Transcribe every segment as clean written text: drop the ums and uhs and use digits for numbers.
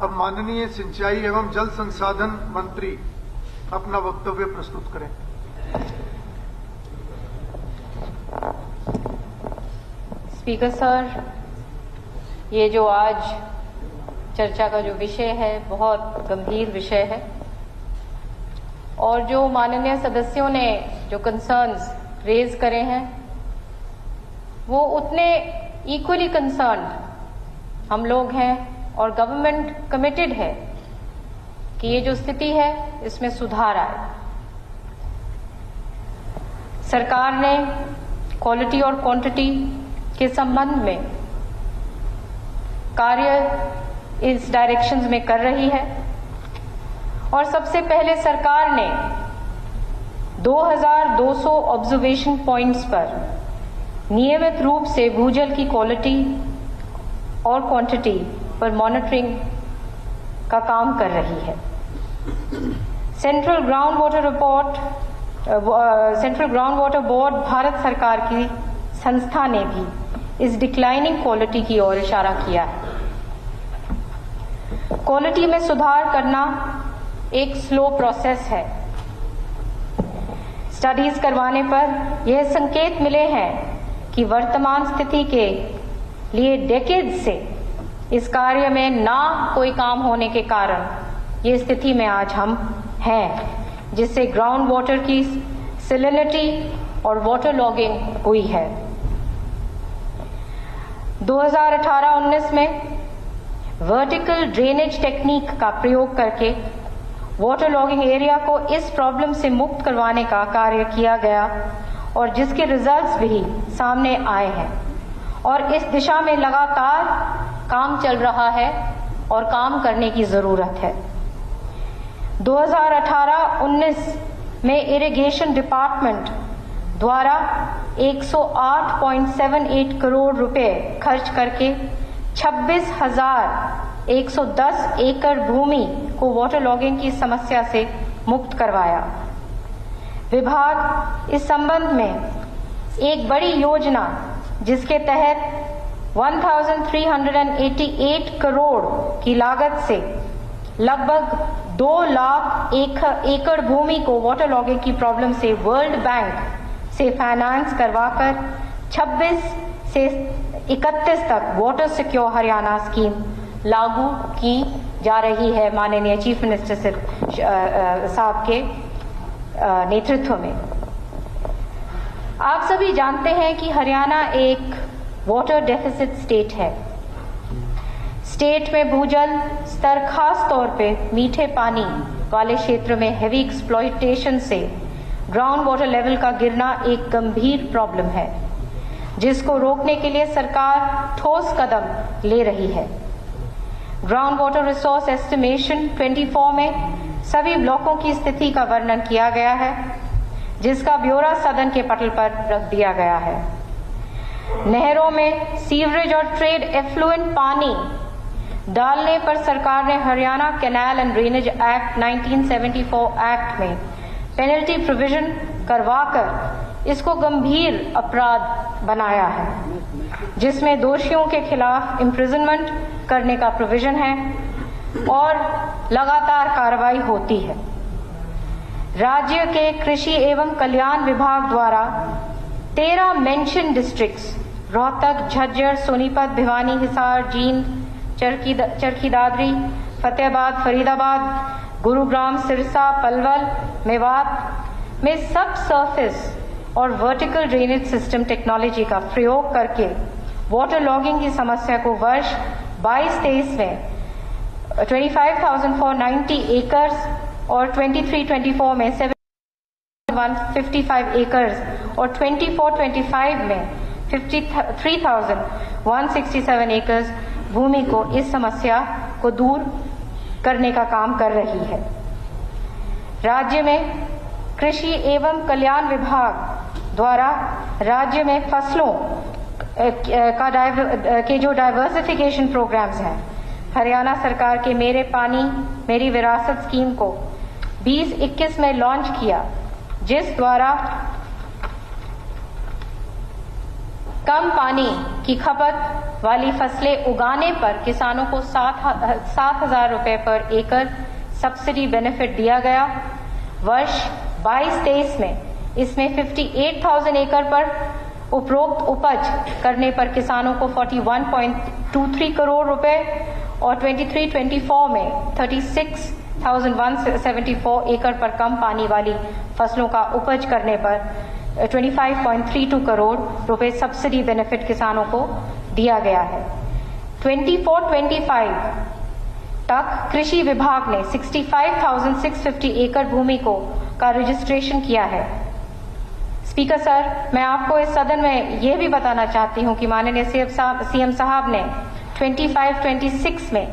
अब माननीय सिंचाई एवं जल संसाधन मंत्री अपना वक्तव्य प्रस्तुत करें। स्पीकर सर, ये जो आज चर्चा का जो विषय है बहुत गंभीर विषय है और जो माननीय सदस्यों ने जो कंसर्न्स रेज करे हैं वो उतने इक्वली कंसर्न्ड हम लोग हैं और गवर्नमेंट कमिटेड है कि ये जो स्थिति है इसमें सुधार आए। सरकार ने क्वालिटी और क्वांटिटी के संबंध में कार्य इस डायरेक्शंस में कर रही है और सबसे पहले सरकार ने 2200 ऑब्जर्वेशन पॉइंट्स पर नियमित रूप से भूजल की क्वालिटी और क्वांटिटी पर मॉनिटरिंग का काम कर रही है। Central ground water board Bharat सरकार की संस्था ने भी इस डिक्लाइनिंग क्वालिटी की ओर इशारा किया है। क्वालिटी में सुधार करना एक स्लो प्रोसेस है। स्टडीज करवाने पर यह संकेत मिले हैं कि वर्तमान स्थिति के लिए डेकेड से इस कार्य में ना कोई काम होने के कारण ये स्थिति में आज हम हैं, जिससे ग्राउंड वाटर की सैलिनिटी और वाटर लॉगिंग हुई है। 2018-19 में वर्टिकल ड्रेनेज टेक्निक का प्रयोग करके वाटर लॉगिंग एरिया को इस प्रॉब्लम से मुक्त करवाने का कार्य किया गया और जिसके रिजल्ट्स भी सामने आए हैं और इस दिशा में लगातार काम चल रहा है और काम करने की जरूरत है। 2018-19 में इरिगेशन डिपार्टमेंट द्वारा 108.78 करोड़ रुपए खर्च करके 26,110 एकड़ भूमि को वाटर लॉगिंग की समस्या से मुक्त करवाया। विभाग इस संबंध में एक बड़ी योजना जिसके तहत 1,388 करोड़ की लागत से लगभग 2 लाख एकड़ भूमि को वाटर लॉगिंग की प्रॉब्लम से वर्ल्ड बैंक से फाइनेंस करवाकर 26 से 31 तक वाटर सिक्योर हरियाणा स्कीम लागू की जा रही है माननीय चीफ मिनिस्टर साहब के नेतृत्व में। आप सभी जानते हैं कि हरियाणा एक वाटर डेफिसिट स्टेट है। स्टेट में भूजल स्तर खास तौर पे मीठे पानी वाले क्षेत्र में हेवी एक्सप्लॉयटेशन से ग्राउंड वाटर लेवल का गिरना एक गंभीर प्रॉब्लम है, जिसको रोकने के लिए सरकार ठोस कदम ले रही है। ग्राउंड वाटर रिसोर्स एस्टिमेशन 24 में सभी ब्लॉकों की स्थिति का वर्णन किया गया है, जिसका ब्यौरा सदन के पटल पर रख दिया गया है। नहरों में सीवरेज और ट्रेड एफ्लुएंट पानी डालने पर सरकार ने Haryana canal and drainage act 1974 act में पेनल्टी प्रोविजन करवाकर इसको गंभीर अपराध बनाया है, जिसमें दोषियों के खिलाफ इम्प्रिजनमेंट करने का प्रोविजन है और लगातार कार्रवाई होती है। राज्य के कृषि एवं कल्याण विभाग द्वारा 13 मेंशन डिस्ट्रिक्ट्स रोहतक, झज्जर, सोनीपत, भिवानी, हिसार, जींद, चरखी दादरी, फतेहाबाद, फरीदाबाद, गुरुग्राम, सिरसा, पलवल, मेवात में सब सरफेस और वर्टिकल ड्रेनेज सिस्टम टेक्नोलॉजी का प्रयोग करके वाटर लॉगिंग की समस्या को वर्ष 22-23 में 25,490 एकर्स और 23-24 में 7,155 एकर्स और 24-25 में 53,167 एकर्स भूमि को इस समस्या को दूर करने का काम कर रही है। राज्य में कृषि एवं कल्याण विभाग द्वारा राज्य में फसलों के जो डाइवर्सिफिकेशन प्रोग्राम्स हैं, हरियाणा सरकार के मेरे पानी मेरी विरासत स्कीम को 2021 में लॉन्च किया, जिस द्वारा कम पानी की की खपत वाली फसलें उगाने पर किसानों को 7,000 रुपए पर एकड़ सब्सिडी बेनिफिट दिया गया। वर्ष 22-23 में इसमें 58,000 एकड़ पर उपरोक्त उपज करने पर किसानों को 41.23 करोड़ रुपए और 23-24 में 36,174 एकड़ पर कम पानी वाली फसलों का उपज करने पर 25.32 करोड़ रुपए सब्सिडी बेनिफिट किसानों को दिया गया है। 24-25 तक कृषि विभाग ने 65,650 एकड़ भूमि का रजिस्ट्रेशन किया है। स्पीकर सर, मैं आपको इस सदन में यह भी बताना चाहती हूं कि माननीय सीएम साहब ने 25-26 में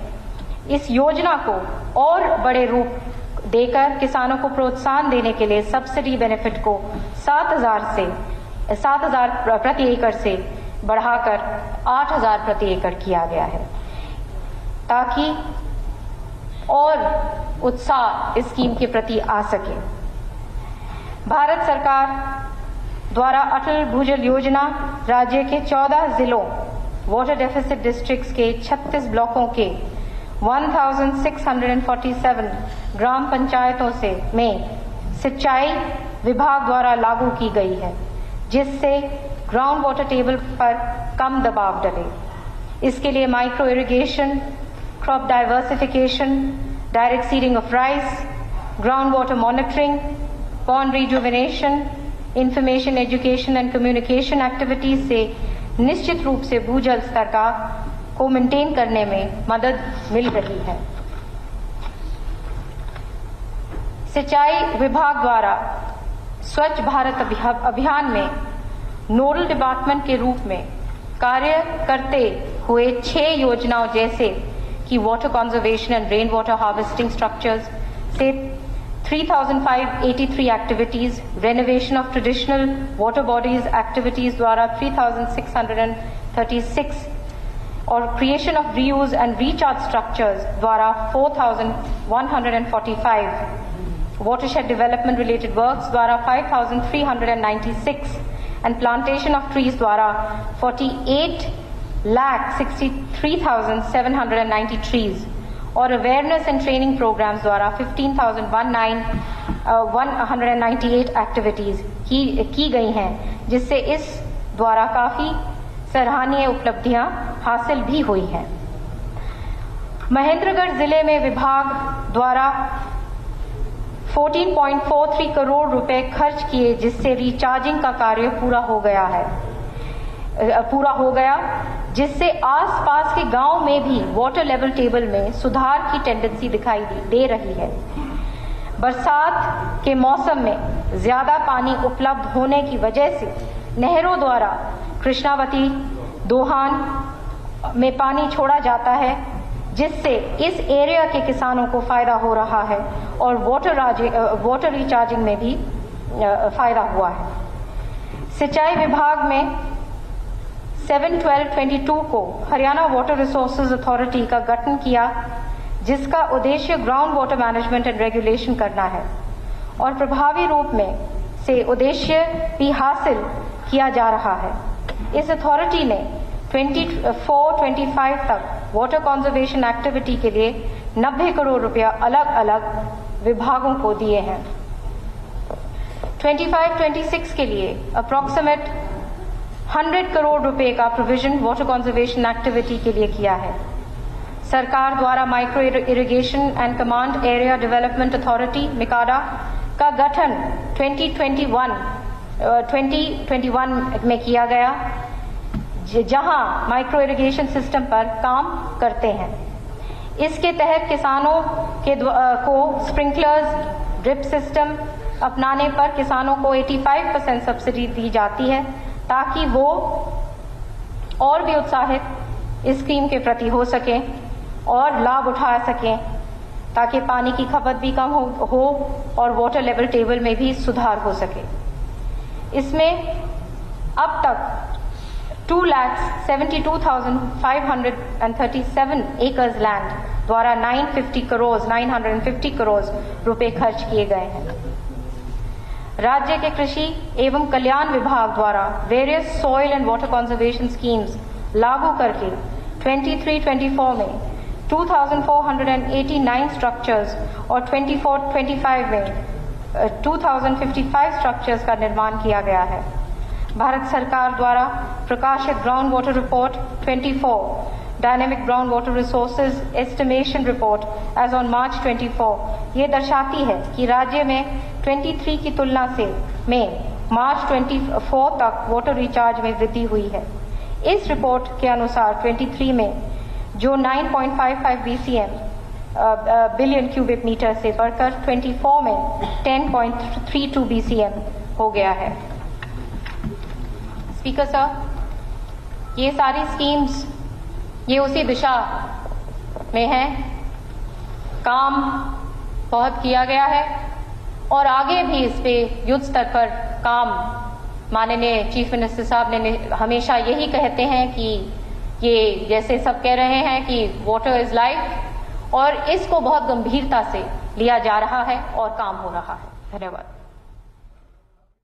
इस योजना को और बड़े रूप देकर किसानों को प्रोत्साहन देने के लिए सब्सिडी बेनिफिट को 7,000 प्रति एकड़ से बढ़ाकर 8,000 प्रति एकड़ किया गया है, ताकि और उत्साह इस स्कीम के प्रति आ सके। भारत सरकार द्वारा अटल भूजल योजना राज्य के 14 जिलों वाटर डेफिसिट डिस्ट्रिक्ट्स के 36 ब्लॉकों के 1647 ग्राम पंचायतों में सिंचाई विभाग द्वारा लागू की गई है, जिससे ग्राउंड वाटर टेबल पर कम दबाव डले। इसके लिए micro irrigation, crop diversification, direct seeding of rice, ground water monitoring, pond rejuvenation, information education and communication activities से निश्चित रूप से भूजल स्तर को मेंटेन करने में मदद मिल रही है। सिंचाई विभाग द्वारा स्वच्छ भारत अभियान में नोडल डिपार्टमेंट के रूप में कार्य करते हुए 6 योजनाओं जैसे कि water conservation and rain water harvesting structures से 3,583 activities, renovation of traditional water bodies activities द्वारा 3,636 और creation of reuse and recharge structures द्वारा 4,145, watershed development related works द्वारा 5,396 and plantation of trees द्वारा 48,63,790 trees और अवेयरनेस एंड ट्रेनिंग प्रोग्राम्स द्वारा 15,198 activities की गई हैं, जिससे इस द्वारा काफी सराहनीय उपलब्धियां हासिल भी हुई हैं। महेंद्रगढ़ जिले में विभाग द्वारा 14.43 करोड़ रुपए खर्च किए, जिससे रिचार्जिंग का कार्य पूरा हो गया, जिससे आसपास के गांव में भी वाटर लेवल टेबल में सुधार की टेंडेंसी दिखाई दे रही है। बरसात के मौसम में ज्यादा पानी उपलब्ध होने की वजह से नहरों द्वारा कृष्णावती दोहान में पानी छोड़ा जाता है, जिससे इस एरिया के किसानों को फायदा हो रहा है और वाटर रिचार्जिंग में भी फायदा हुआ है। सिंचाई विभाग में 7/12/22 को हरियाणा वाटर रिसोर्सेज अथॉरिटी का गठन किया, जिसका उद्देश्य ground water management and regulation करना है और प्रभावी रूप में से उद्देश्य भी हासिल किया जा रहा है। इस अथॉरिटी ने 24-25 तक वाटर कंजर्वेशन एक्टिविटी के लिए 90 करोड़ रुपया अलग अलग विभागों को दिए हैं। 25-26 के लिए अप्रोक्सीमेट 100 करोड़ रुपए का प्रोविजन वाटर कंजर्वेशन एक्टिविटी के लिए किया है। सरकार द्वारा micro irrigation and command area development authority MICADA का गठन 2021 में किया गया, जहां माइक्रो इरिगेशन सिस्टम पर काम करते हैं। इसके तहत किसानों को स्प्रिंकलर्स, ड्रिप सिस्टम अपनाने पर किसानों को 85% सब्सिडी दी जाती है, ताकि वो और भी उत्साहित इस स्कीम के प्रति हो सकें और लाभ उठा सकें, ताकि पानी की खपत भी कम हो और वाटर लेवल टेबल में भी सुधार हो सके। इसमें अब तक 2,72,537 एकर्स लैंड द्वारा 950 करोड़ रुपए खर्च किए गए हैं। राज्य के कृषि एवं कल्याण विभाग द्वारा various soil and water conservation schemes लागू करके 23-24 में 2,489 स्ट्रक्चर्स और 24-25 में 2,055 स्ट्रक्चर्स का निर्माण किया गया है। भारत सरकार द्वारा प्रकाशित ground water report 24 dynamic ground water resources estimation report as on March 24 ये दर्शाती है कि राज्य में 23 की तुलना में मार्च 24 तक वाटर रिचार्ज में वृद्धि हुई है। इस रिपोर्ट के अनुसार 23 में जो 9.55 BCM बिलियन क्यूबिक मीटर से बढ़कर 24 में 10.32 BCM हो गया है। स्पीकर सर, ये सारी स्कीम्स ये उसी दिशा में है, काम बहुत किया गया है और आगे भी इस पे युद्ध स्तर पर काम माननीय चीफ मिनिस्टर साहब ने हमेशा यही कहते हैं कि ये जैसे सब कह रहे हैं कि वाटर इज लाइफ, और इसको बहुत गंभीरता से लिया जा रहा है और काम हो रहा है। धन्यवाद।